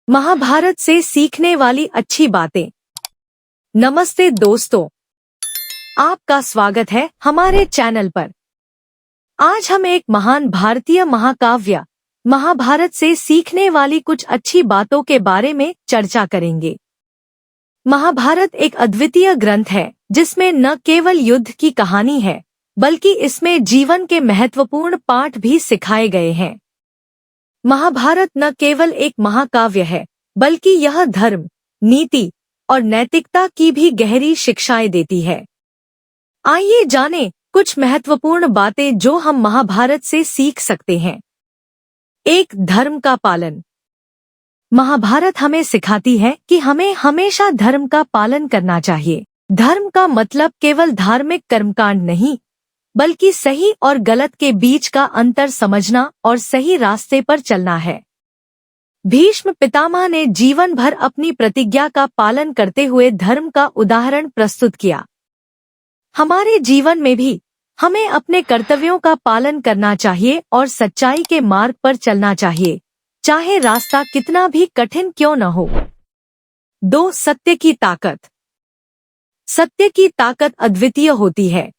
महाभारत से सीखने वाली अच्छी बातें। नमस्ते दोस्तों, आपका स्वागत है हमारे चैनल पर। आज हम एक महान भारतीय महाकाव्य महाभारत से सीखने वाली कुछ अच्छी बातों के बारे में चर्चा करेंगे। महाभारत एक अद्वितीय ग्रंथ है जिसमें न केवल युद्ध की कहानी है बल्कि इसमें जीवन के महत्वपूर्ण पाठ भी सिखाए गए हैं। महाभारत न केवल एक महाकाव्य है बल्कि यह धर्म, नीति और नैतिकता की भी गहरी शिक्षाएं देती है। आइए जानें कुछ महत्वपूर्ण बातें जो हम महाभारत से सीख सकते हैं। 1. धर्म का पालन। महाभारत हमें सिखाती है कि हमें हमेशा धर्म का पालन करना चाहिए। धर्म का मतलब केवल धार्मिक कर्मकांड नहीं बल्कि सही और गलत के बीच का अंतर समझना और सही रास्ते पर चलना है। भीष्म पितामह ने जीवन भर अपनी प्रतिज्ञा का पालन करते हुए धर्म का उदाहरण प्रस्तुत किया। हमारे जीवन में भी हमें अपने कर्तव्यों का पालन करना चाहिए और सच्चाई के मार्ग पर चलना चाहिए, चाहे रास्ता कितना भी कठिन क्यों न हो। 2. सत्य की ताकत। सत्य की ताकत अद्वितीय होती है।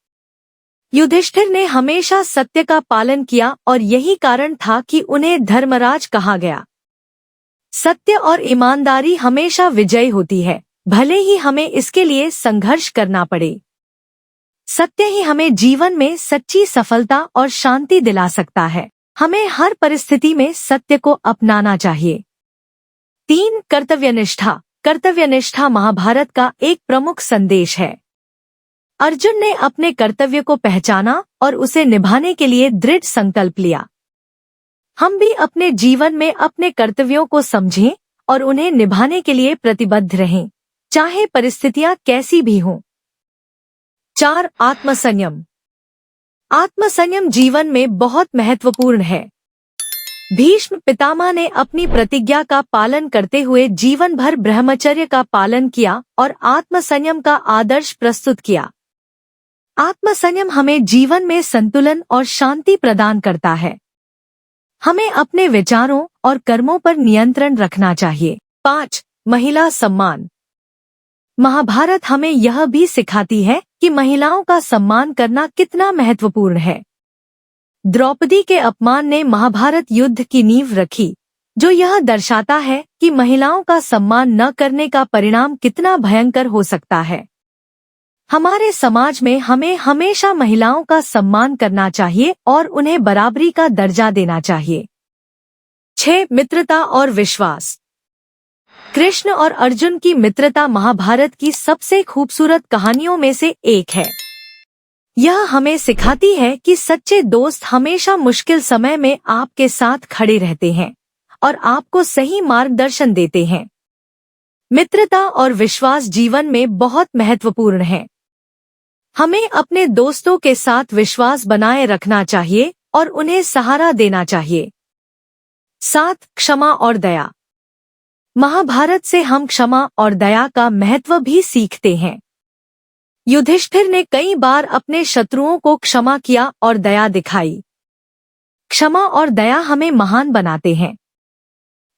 युधिष्ठिर ने हमेशा सत्य का पालन किया और यही कारण था कि उन्हें धर्मराज कहा गया। सत्य और ईमानदारी हमेशा विजयी होती है, भले ही हमें इसके लिए संघर्ष करना पड़े। सत्य ही हमें जीवन में सच्ची सफलता और शांति दिला सकता है। हमें हर परिस्थिति में सत्य को अपनाना चाहिए। 3. कर्तव्यनिष्ठा। कर्तव्यनिष्ठा महाभारत का एक प्रमुख संदेश है। अर्जुन ने अपने कर्तव्य को पहचाना और उसे निभाने के लिए दृढ़ संकल्प लिया। हम भी अपने जीवन में अपने कर्तव्यों को समझें और उन्हें निभाने के लिए प्रतिबद्ध रहें, चाहे परिस्थितियां कैसी भी हों। 4. आत्मसंयम। आत्मसंयम जीवन में बहुत महत्वपूर्ण है। भीष्म पितामह ने अपनी प्रतिज्ञा का पालन करते हुए जीवन भर ब्रह्मचर्य का पालन किया और आत्मसंयम का आदर्श प्रस्तुत किया। आत्मसंयम हमें जीवन में संतुलन और शांति प्रदान करता है। हमें अपने विचारों और कर्मों पर नियंत्रण रखना चाहिए। 5. महिला सम्मान। महाभारत हमें यह भी सिखाती है कि महिलाओं का सम्मान करना कितना महत्वपूर्ण है। द्रौपदी के अपमान ने महाभारत युद्ध की नींव रखी, जो यह दर्शाता है कि महिलाओं का सम्मान न करने का परिणाम कितना भयंकर हो सकता है। हमारे समाज में हमें हमेशा महिलाओं का सम्मान करना चाहिए और उन्हें बराबरी का दर्जा देना चाहिए। 6. मित्रता और विश्वास। कृष्ण और अर्जुन की मित्रता महाभारत की सबसे खूबसूरत कहानियों में से एक है। यह हमें सिखाती है कि सच्चे दोस्त हमेशा मुश्किल समय में आपके साथ खड़े रहते हैं और आपको सही मार्गदर्शन देते हैं। मित्रता और विश्वास जीवन में बहुत महत्वपूर्ण है। हमें अपने दोस्तों के साथ विश्वास बनाए रखना चाहिए और उन्हें सहारा देना चाहिए। 7. क्षमा और दया। महाभारत से हम क्षमा और दया का महत्व भी सीखते हैं। युधिष्ठिर ने कई बार अपने शत्रुओं को क्षमा किया और दया दिखाई। क्षमा और दया हमें महान बनाते हैं।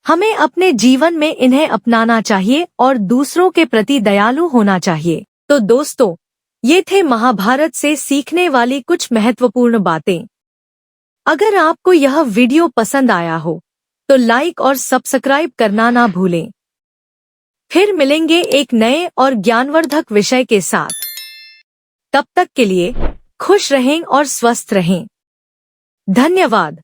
हमें अपने जीवन में इन्हें अपनाना चाहिए और दूसरों के प्रति दयालु होना चाहिए। तो दोस्तों, ये थे महाभारत से सीखने वाली कुछ महत्वपूर्ण बातें। अगर आपको यह वीडियो पसंद आया हो तो लाइक और सब्सक्राइब करना ना भूलें। फिर मिलेंगे एक नए और ज्ञानवर्धक विषय के साथ। तब तक के लिए खुश रहें और स्वस्थ रहें। धन्यवाद।